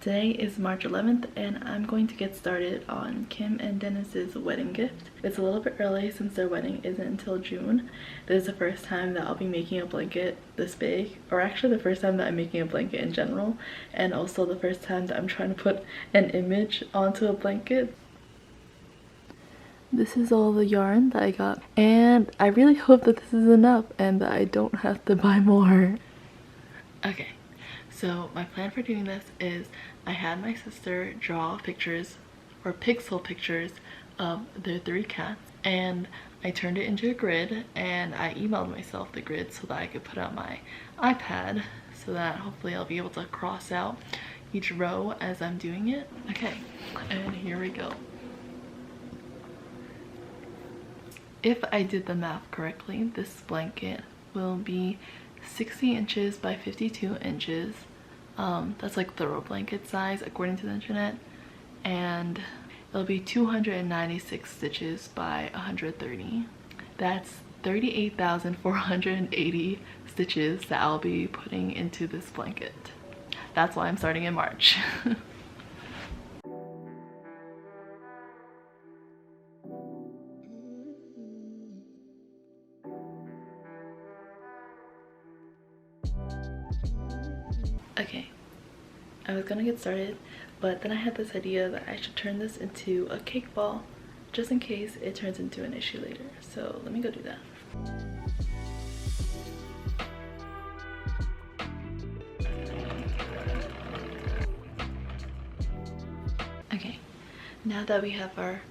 Today is March 11th and I'm going to get started on Kim and Dennis's wedding gift. It's a little bit early since their wedding isn't until June. This is the first time that I'll be making a blanket this big, or actually the first time that I'm making a blanket in general, and also the first time that I'm trying to put an image onto a blanket. This is all the yarn that I got, and I really hope that this is enough and that I don't have to buy more. Okay. So my plan for doing this is I had my sister draw pictures or pixel pictures of their 3 cats, and I turned it into a grid and I emailed myself the grid so that I could put it on my iPad so that hopefully I'll be able to cross out each row as I'm doing it. Okay, and here we go. If I did the math correctly, this blanket will be 60 inches by 52 inches. That's like throw blanket size according to the internet, and it'll be 296 stitches by 130. That's 38,480 stitches that I'll be putting into this blanket. That's why I'm starting in March. Okay, I was gonna get started, but then I had this idea that I should turn this into a cake ball just in case it turns into an issue later. So let me go do that. Okay, now that we have our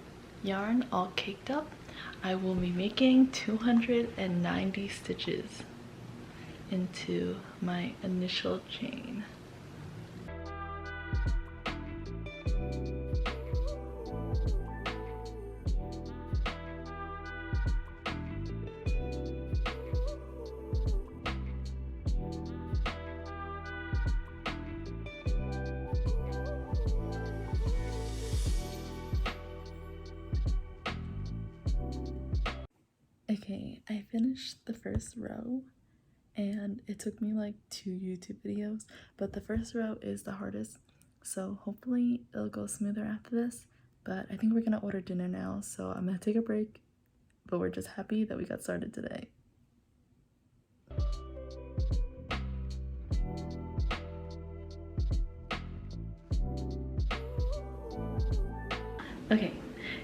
yarn all caked up, I will be making 290 stitches into my initial chain. Okay, I finished the first row and it took me like 2 YouTube videos, but the first row is the hardest, so hopefully it'll go smoother after this. But I think we're gonna order dinner now, so I'm gonna take a break, but we're just happy that we got started today. Okay,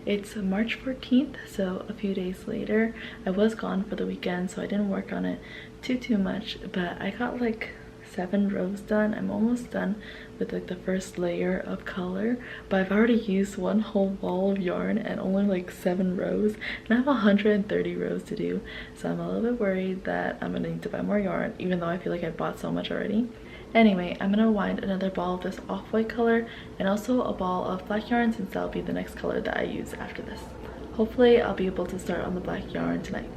it's March 14th, so a few days later. I was gone for the weekend, so I didn't work on it too much, but I got like 7 rows done. I'm almost done with like the first layer of color, but I've already used one whole ball of yarn and only like 7 rows, and I have 130 rows to do, so I'm a little bit worried that I'm gonna need to buy more yarn, even though I feel like I bought so much already. Anyway, I'm gonna wind another ball of this off-white color and also a ball of black yarn, since that'll be the next color that I use after this. Hopefully I'll be able to start on the black yarn tonight.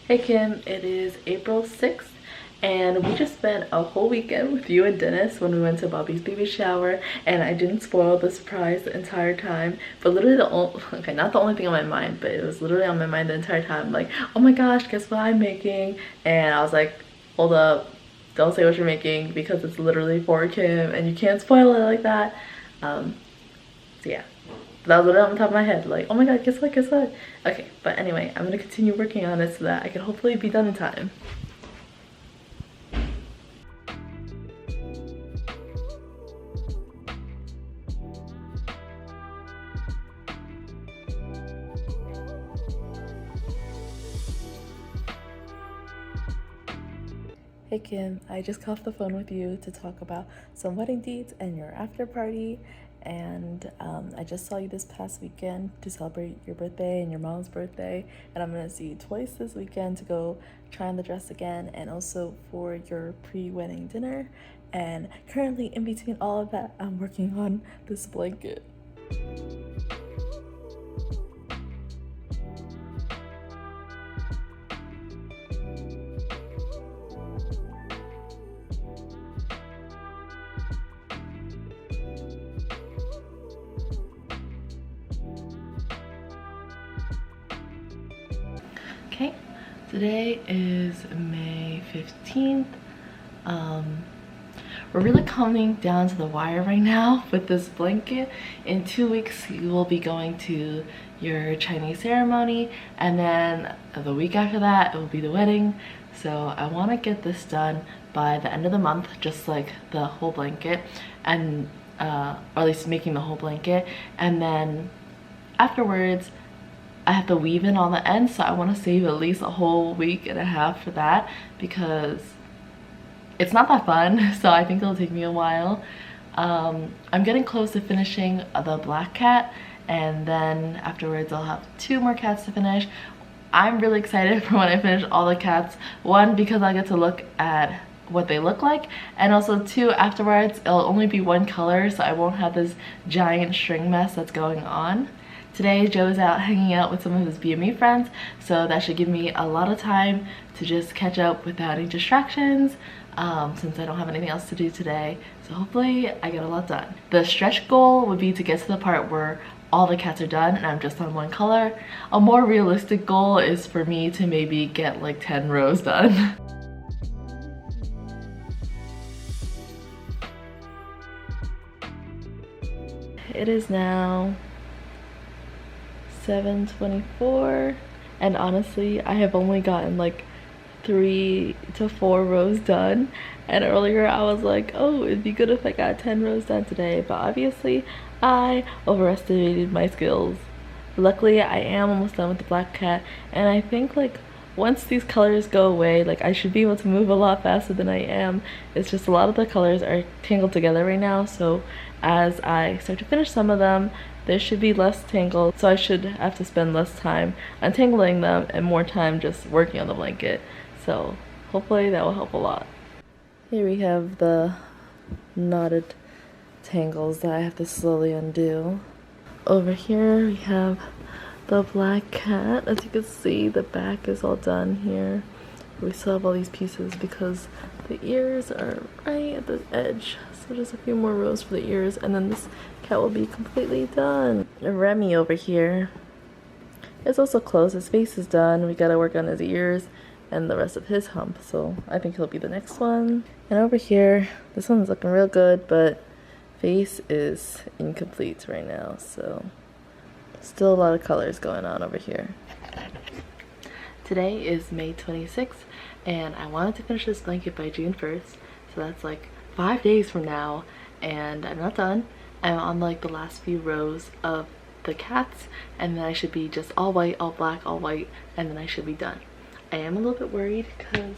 Hey Kim, it is April 6th and we just spent a whole weekend with you and Dennis when we went to Bobby's baby shower, and I didn't spoil the surprise the entire time. But literally okay, not the only thing on my mind, but it was literally on my mind the entire time, like, oh my gosh, guess what I'm making? And I was like, hold up, don't say what you're making because it's literally for Kim and you can't spoil it like that. So yeah. That was literally on the top of my head, like, oh my god, guess what, guess what? Okay, but anyway, I'm gonna continue working on it so that I can hopefully be done in time. Hey Kim, I just got off the phone with you to talk about some wedding dates and your after party. And I just saw you this past weekend to celebrate your birthday and your mom's birthday. And I'm gonna see you twice this weekend to go try on the dress again and also for your pre-wedding dinner. And currently in between all of that, I'm working on this blanket. Okay, today is May 15th. We're really coming down to the wire right now with this blanket. In 2 weeks, you will be going to your Chinese ceremony, and then the week after that, it will be the wedding. So I want to get this done by the end of the month, just like the whole blanket, and or at least making the whole blanket. And then afterwards, I have to weave in all the ends, so I want to save at least a whole week and a half for that because it's not that fun, so I think it'll take me a while. I'm getting close to finishing the black cat, and then afterwards I'll have 2 more cats to finish. I'm really excited for when I finish all the cats. 1, because I get to look at what they look like, and also 2, afterwards it'll only be 1 color, so I won't have this giant string mess that's going on. Today Joe is out hanging out with some of his BME friends, so that should give me a lot of time to just catch up without any distractions, since I don't have anything else to do today. So hopefully I get a lot done. The stretch goal would be to get to the part where all the cats are done and I'm just on 1 color. A more realistic goal is for me to maybe get like 10 rows done. It is now 7:24, and honestly I have only gotten like 3 to 4 rows done, and earlier I was like, oh, it'd be good if I got 10 rows done today, but obviously I overestimated my skills. Luckily I am almost done with the black cat, and I think like once these colors go away, like I should be able to move a lot faster than I am. It's just a lot of the colors are tangled together right now, so as I start to finish some of them, there should be less tangled, so I should have to spend less time untangling them and more time just working on the blanket. So hopefully that will help a lot. Here we have the knotted tangles that I have to slowly undo. Over here we have the black cat. As you can see, the back is all done here. We still have all these pieces because the ears are right at the edge. So just a few more rows for the ears, and then this cat will be completely done. Remy over here is also close. His face is done. We gotta work on his ears and the rest of his hump, so I think he'll be the next one. And over here, this one's looking real good, but face is incomplete right now, so still a lot of colors going on over here. Today is May 26th, and I wanted to finish this blanket by June 1st, so that's like 5 days from now, and I'm not done. I'm on like the last few rows of the cats, and then I should be just all white, all black, all white, and then I should be done. I am a little bit worried because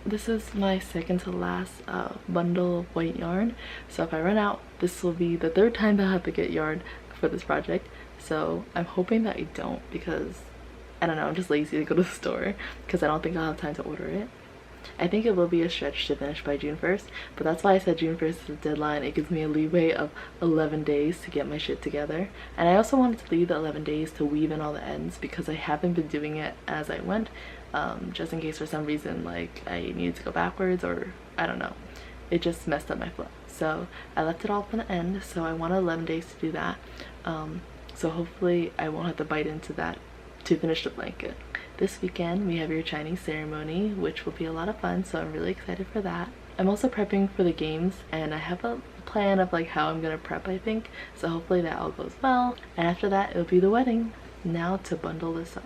this is my second to last bundle of white yarn, so if I run out, this will be the 3rd time that I have to get yarn for this project. So I'm hoping that I don't, because I don't know, I'm just lazy to go to the store because I don't think I'll have time to order it. I think it will be a stretch to finish by June 1st, but that's why I said June 1st is the deadline. It gives me a leeway of 11 days to get my shit together. And I also wanted to leave the 11 days to weave in all the ends because I haven't been doing it as I went, just in case for some reason like I needed to go backwards, or I don't know. It just messed up my flow. So I left it all for the end, so I wanted 11 days to do that. So hopefully I won't have to bite into that to finish the blanket. This weekend we have your Chinese ceremony, which will be a lot of fun, so I'm really excited for that. I'm also prepping for the games, and I have a plan of like how I'm gonna prep, I think, so hopefully that all goes well. And after that it'll be the wedding. Now to bundle this up.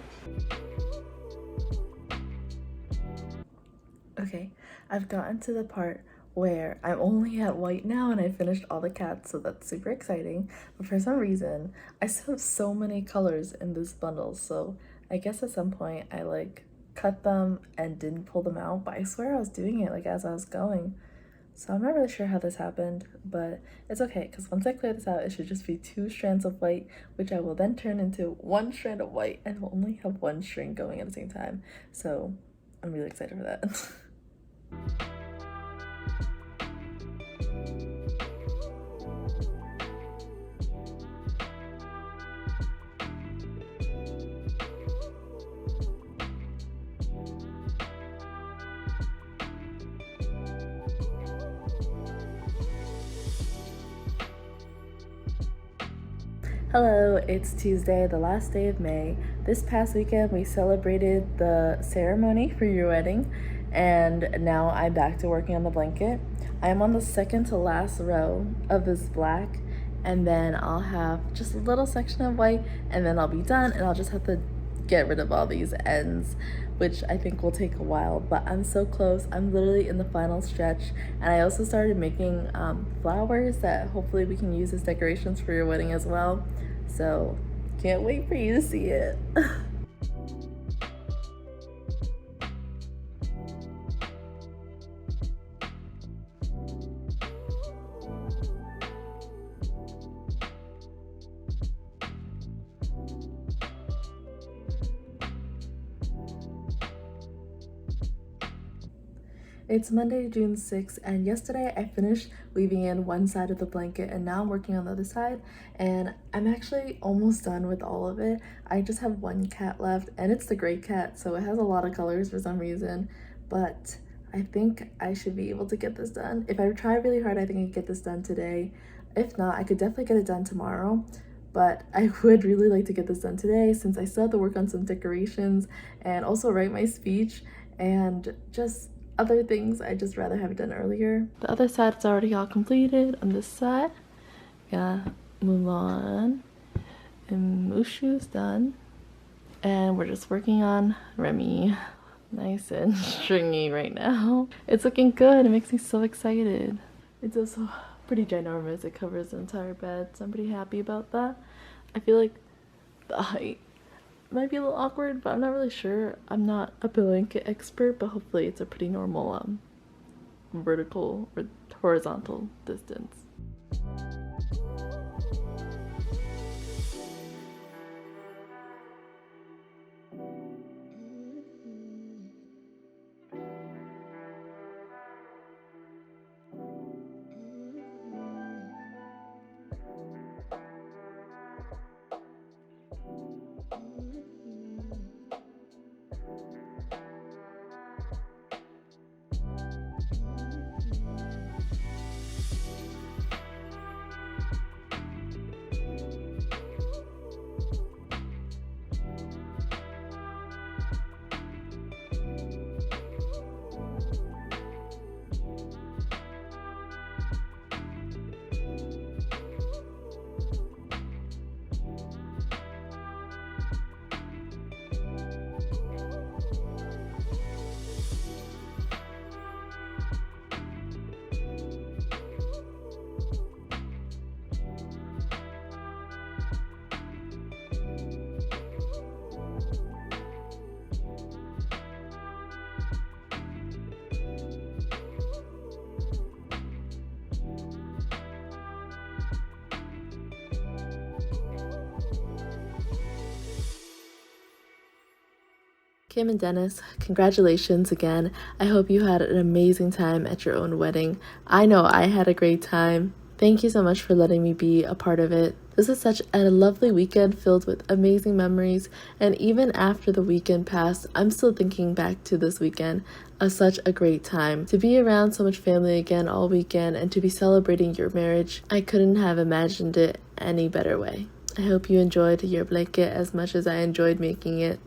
Okay, I've gotten to the part where I'm only at white now and I finished all the cats, so that's super exciting. But for some reason I still have so many colors in this bundle, so I guess at some point I like cut them and didn't pull them out, but I swear I was doing it like as I was going. So I'm not really sure how this happened, but it's okay because once I clear this out, it should just be 2 strands of white, which I will then turn into 1 strand of white and will only have 1 string going at the same time. So I'm really excited for that. Hello, it's Tuesday, the last day of May. This past weekend we celebrated the ceremony for your wedding, and now I'm back to working on the blanket. I'm on the second to last row of this black, and then I'll have just a little section of white, and then I'll be done, and I'll just have to get rid of all these ends, which I think will take a while, but I'm so close. I'm literally in the final stretch, and I also started making flowers that hopefully we can use as decorations for your wedding as well. So can't wait for you to see it. It's Monday, June 6th, and yesterday I finished weaving in one side of the blanket, and now I'm working on the other side, and I'm actually almost done with all of it. I just have one cat left, and it's the gray cat, so it has a lot of colors for some reason, but I think I should be able to get this done. If I try really hard, I think I can get this done today. If not, I could definitely get it done tomorrow, but I would really like to get this done today since I still have to work on some decorations and also write my speech and just other things I just rather have it done earlier. The other side is already all completed. On this side, got Mulan and Mushu's done. And we're just working on Remy. Nice and stringy right now. It's looking good. It makes me so excited. It's also pretty ginormous. It covers the entire bed, so I'm pretty happy about that. I feel like the height might be a little awkward, but I'm not really sure. I'm not a blanket expert, but hopefully it's a pretty normal vertical or horizontal distance. Kim and Dennis, congratulations again. I hope you had an amazing time at your own wedding. I know I had a great time. Thank you so much for letting me be a part of it. This is such a lovely weekend filled with amazing memories, and even after the weekend passed, I'm still thinking back to this weekend as such a great time. To be around so much family again all weekend and to be celebrating your marriage, I couldn't have imagined it any better way. I hope you enjoyed your blanket as much as I enjoyed making it.